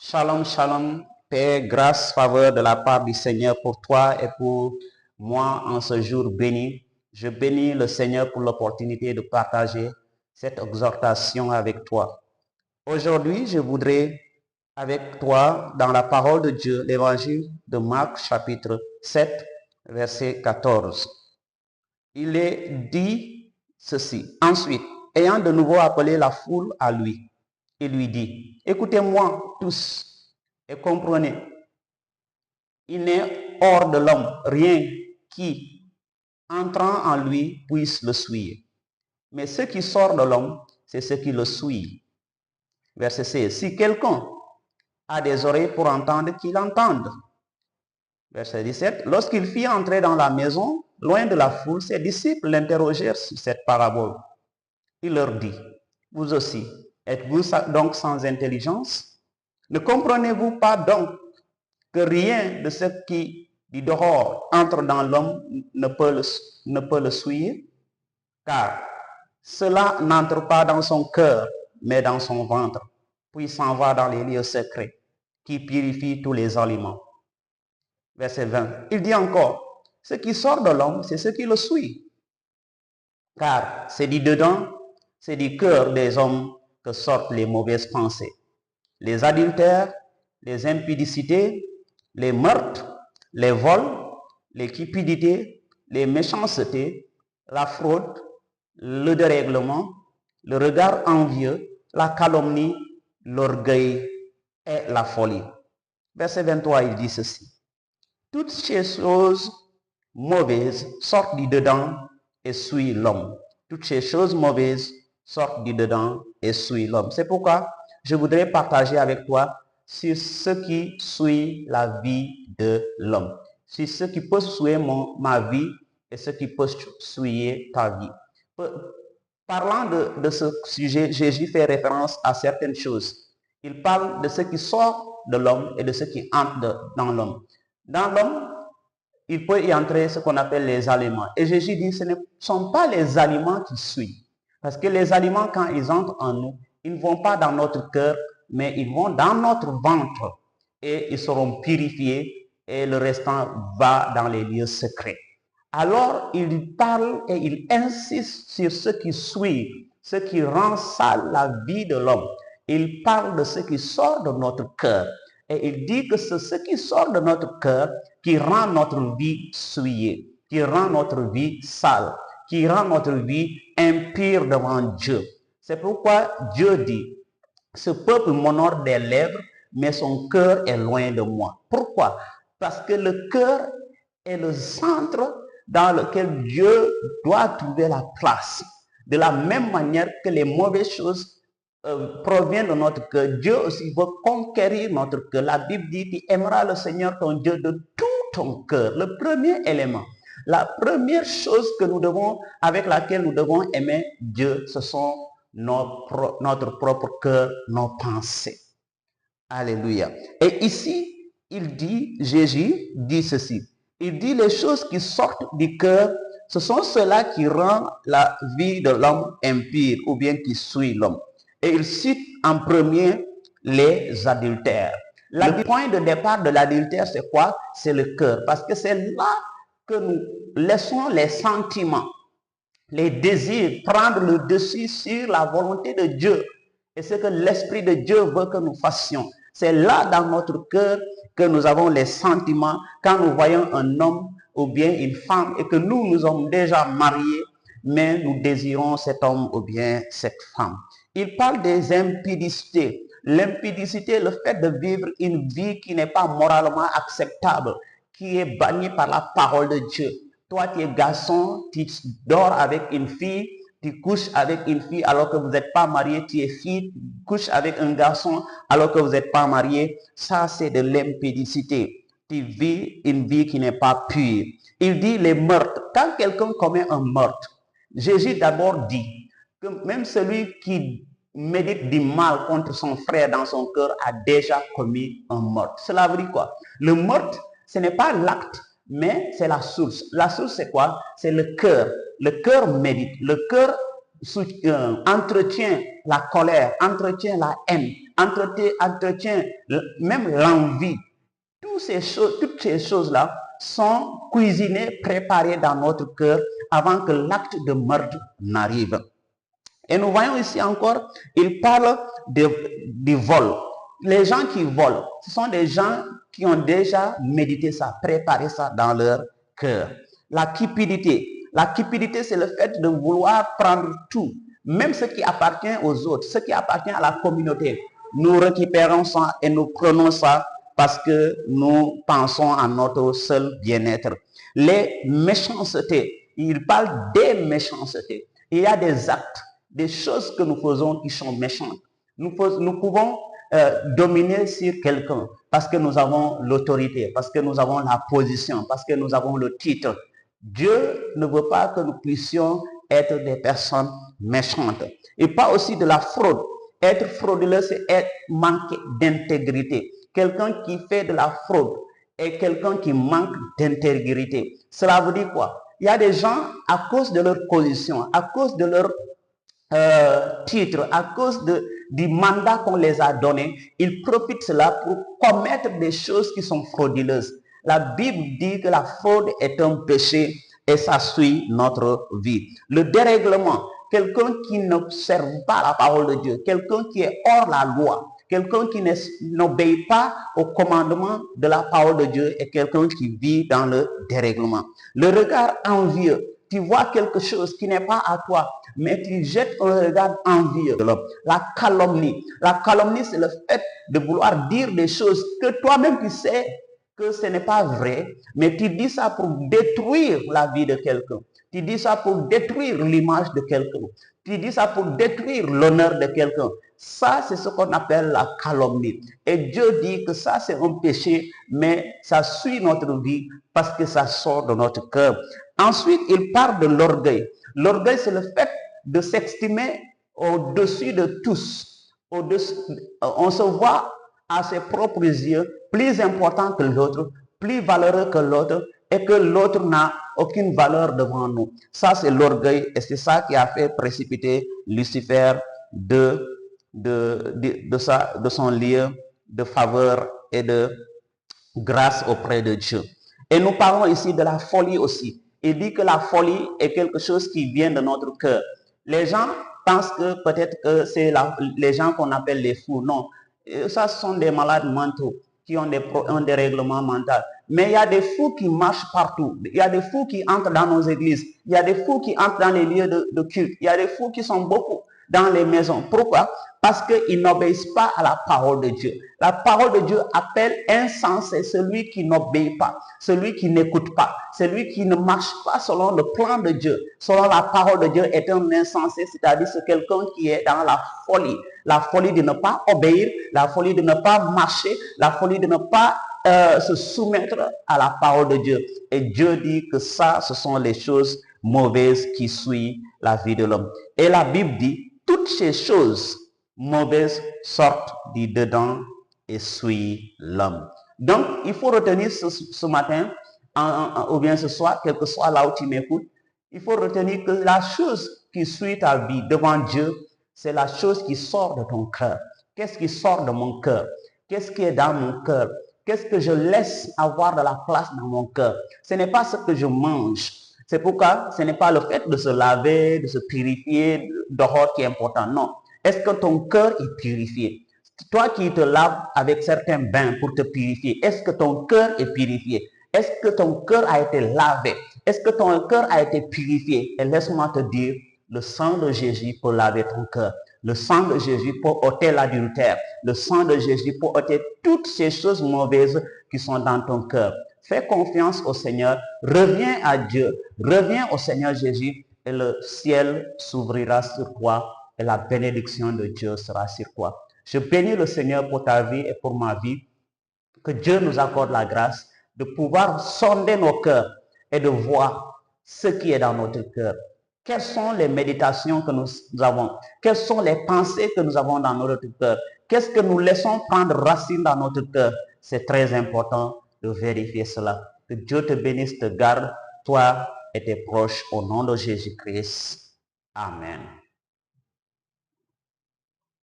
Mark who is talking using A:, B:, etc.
A: Shalom, shalom, paix, grâce, faveur de la part du Seigneur pour toi et pour moi en ce jour béni. Je bénis le Seigneur pour l'opportunité de partager cette exhortation avec toi. Aujourd'hui, je voudrais avec toi dans la parole de Dieu, l'évangile de Marc chapitre 7, verset 14. Il est dit ceci. Ensuite, ayant de nouveau appelé la foule à lui, il lui dit, écoutez-moi tous et comprenez, il n'est hors de l'homme rien qui, entrant en lui, puisse le suivre. Mais ce qui sort de l'homme, c'est ce qui le suit. Verset 16. Si quelqu'un a des oreilles pour entendre, qu'il entende. Verset 17. Lorsqu'il fit entrer dans la maison, loin de la foule, ses disciples l'interrogèrent sur cette parabole. Il leur dit, vous aussi, êtes-vous donc sans intelligence? Ne comprenez-vous pas donc que rien de ce qui du dehors entre dans l'homme ne peut le suivre? Car cela n'entre pas dans son cœur, mais dans son ventre, puis s'en va dans les lieux secrets, qui purifient tous les aliments. Verset 20. Il dit encore, ce qui sort de l'homme, c'est ce qui le suit. Car c'est du dedans, c'est du cœur des hommes que sortent les mauvaises pensées, les adultères, les impudicités, les meurtres, les vols, les cupidités, les méchancetés, la fraude, le dérèglement, le regard envieux, la calomnie, l'orgueil et la folie. Verset 23, il dit ceci. Toutes ces choses mauvaises sortent du dedans et suivent l'homme. Toutes ces choses mauvaises sortent du dedans et suivent l'homme. C'est pourquoi je voudrais partager avec toi sur ce qui suit la vie de l'homme. Sur ce qui peut suivre ma vie et ce qui peut suivre ta vie. Parlant de ce sujet, Jésus fait référence à certaines choses. Il parle de ce qui sort de l'homme et de ce qui entre dans l'homme. Dans l'homme, il peut y entrer ce qu'on appelle les aliments. Et Jésus dit, ce ne sont pas les aliments qui suivent. Parce que les aliments, quand ils entrent en nous, ils ne vont pas dans notre cœur, mais ils vont dans notre ventre. Et ils seront purifiés et le restant va dans les lieux secrets. Alors, il parle et il insiste sur ce qui suit, ce qui rend sale la vie de l'homme. Il parle de ce qui sort de notre cœur. Et il dit que c'est ce qui sort de notre cœur qui rend notre vie souillée, qui rend notre vie sale, qui rend notre vie impure devant Dieu. C'est pourquoi Dieu dit, ce peuple m'honore des lèvres, mais son cœur est loin de moi. Pourquoi? Parce que le cœur est le centre dans lequel Dieu doit trouver la place. De la même manière que les mauvaises choses proviennent de notre cœur, Dieu aussi veut conquérir notre cœur. La Bible dit, tu aimeras le Seigneur ton Dieu de tout ton cœur. Le premier élément, la première chose que nous devons, avec laquelle nous devons aimer Dieu, ce sont notre propre cœur, nos pensées. Alléluia. Et ici, il dit, Jésus dit ceci. Il dit les choses qui sortent du cœur, ce sont ceux-là qui rendent la vie de l'homme impure ou bien qui suit l'homme. Et il cite en premier les adultères. Le point de départ de l'adultère, c'est quoi? C'est le cœur. Parce que c'est là que nous laissons les sentiments, les désirs prendre le dessus sur la volonté de Dieu. Et ce que l'Esprit de Dieu veut que nous fassions. C'est là dans notre cœur que nous avons les sentiments quand nous voyons un homme ou bien une femme et que nous sommes déjà mariés, mais nous désirons cet homme ou bien cette femme. Il parle des impudicités. L'impudicité, le fait de vivre une vie qui n'est pas moralement acceptable, qui est bannie par la parole de Dieu. Toi, tu es garçon, tu dors avec une fille, tu couches avec une fille alors que vous n'êtes pas marié, tu es fille, tu couches avec un garçon alors que vous n'êtes pas marié. Ça, c'est de l'impudicité. Tu vis une vie qui n'est pas pure. Il dit les meurtres. Quand quelqu'un commet un meurtre, Jésus d'abord dit que même celui qui médite du mal contre son frère dans son cœur a déjà commis un meurtre. Cela veut dire quoi? Le meurtre, ce n'est pas l'acte, mais c'est la source. La source, c'est quoi? C'est le cœur. Le cœur médite. Le cœur entretient la colère, entretient la haine, entretient même l'envie. Toutes ces choses-là sont cuisinées, préparées dans notre cœur avant que l'acte de meurtre n'arrive. Et nous voyons ici encore, il parle du vol. Les gens qui volent, ce sont des gens qui ont déjà médité ça, préparé ça dans leur cœur. La cupidité, c'est le fait de vouloir prendre tout, même ce qui appartient aux autres, ce qui appartient à la communauté. Nous récupérons ça et nous prenons ça parce que nous pensons à notre seul bien-être. Les méchancetés, il parle des méchancetés. Il y a des actes, des choses que nous faisons qui sont méchantes. Nous pouvons dominer sur quelqu'un parce que nous avons l'autorité, parce que nous avons la position, parce que nous avons le titre. Dieu ne veut pas que nous puissions être des personnes méchantes. Il parle aussi de la fraude. Être frauduleux, c'est manquer d'intégrité. Quelqu'un qui fait de la fraude est quelqu'un qui manque d'intégrité. Cela veut dire quoi? Il y a des gens, à cause de leur position, à cause de leur titre, à cause du mandat qu'on les a donné, ils profitent cela pour commettre des choses qui sont frauduleuses. La Bible dit que la fraude est un péché et ça suit notre vie. Le dérèglement, quelqu'un qui n'observe pas la parole de Dieu, quelqu'un qui est hors la loi, quelqu'un qui n'obéit pas au commandement de la parole de Dieu est quelqu'un qui vit dans le dérèglement. Le regard envieux, tu vois quelque chose qui n'est pas à toi, mais tu jettes un regard envieux. La calomnie, c'est le fait de vouloir dire des choses que toi-même tu sais que ce n'est pas vrai, mais tu dis ça pour détruire la vie de quelqu'un. Tu dis ça pour détruire l'image de quelqu'un. Tu dis ça pour détruire l'honneur de quelqu'un. Ça, c'est ce qu'on appelle la calomnie. Et Dieu dit que ça, c'est un péché, mais ça suit notre vie parce que ça sort de notre cœur. Ensuite, il parle de l'orgueil. L'orgueil, c'est le fait de s'estimer au-dessus de tous. On se voit à ses propres yeux plus important que l'autre, plus valeureux que l'autre, et que l'autre n'a aucune valeur devant nous. Ça, c'est l'orgueil, et c'est ça qui a fait précipiter Lucifer de son lieu de faveur et de grâce auprès de Dieu. Et nous parlons ici de la folie aussi. Il dit que la folie est quelque chose qui vient de notre cœur. Les gens pensent que peut-être que c'est les gens qu'on appelle les fous. Non, ça ce sont des malades mentaux qui ont un dérèglement mental. Mais il y a des fous qui marchent partout. Il y a des fous qui entrent dans nos églises. Il y a des fous qui entrent dans les lieux de culte. Il y a des fous qui sont beaucoup dans les maisons. Pourquoi? Parce qu'ils n'obéissent pas à la parole de Dieu. La parole de Dieu appelle insensé celui qui n'obéit pas, celui qui n'écoute pas, celui qui ne marche pas selon le plan de Dieu, selon la parole de Dieu est un insensé, c'est-à-dire c'est quelqu'un qui est dans la folie de ne pas obéir, la folie de ne pas marcher, la folie de ne pas se soumettre à la parole de Dieu. Et Dieu dit que ça, ce sont les choses mauvaises qui suivent la vie de l'homme. Et la Bible dit, toutes ces choses mauvaises sortent du dedans et suivent l'homme. Donc, il faut retenir ce matin, ou bien ce soir, quel que soit là où tu m'écoutes, il faut retenir que la chose qui suit ta vie devant Dieu, c'est la chose qui sort de ton cœur. Qu'est-ce qui sort de mon cœur? Qu'est-ce qui est dans mon cœur? Qu'est-ce que je laisse avoir de la place dans mon cœur? Ce n'est pas ce que je mange. C'est pourquoi ce n'est pas le fait de se laver, de se purifier dehors qui est important. Non. Est-ce que ton cœur est purifié? Toi qui te laves avec certains bains pour te purifier, est-ce que ton cœur est purifié? Est-ce que ton cœur a été lavé? Est-ce que ton cœur a été purifié? Et laisse-moi te dire, le sang de Jésus peut laver ton cœur. Le sang de Jésus peut ôter l'adultère. Le sang de Jésus peut ôter toutes ces choses mauvaises qui sont dans ton cœur. Fais confiance au Seigneur. Reviens à Dieu. Reviens au Seigneur Jésus et le ciel s'ouvrira sur toi et la bénédiction de Dieu sera sur toi. Je bénis le Seigneur pour ta vie et pour ma vie. Que Dieu nous accorde la grâce de pouvoir sonder nos cœurs et de voir ce qui est dans notre cœur. Quelles sont les méditations que nous avons? Quelles sont les pensées que nous avons dans notre cœur? Qu'est-ce que nous laissons prendre racine dans notre cœur? C'est très important de vérifier cela. Que Dieu te bénisse, te garde, toi et tes proches, au nom de Jésus-Christ. Amen.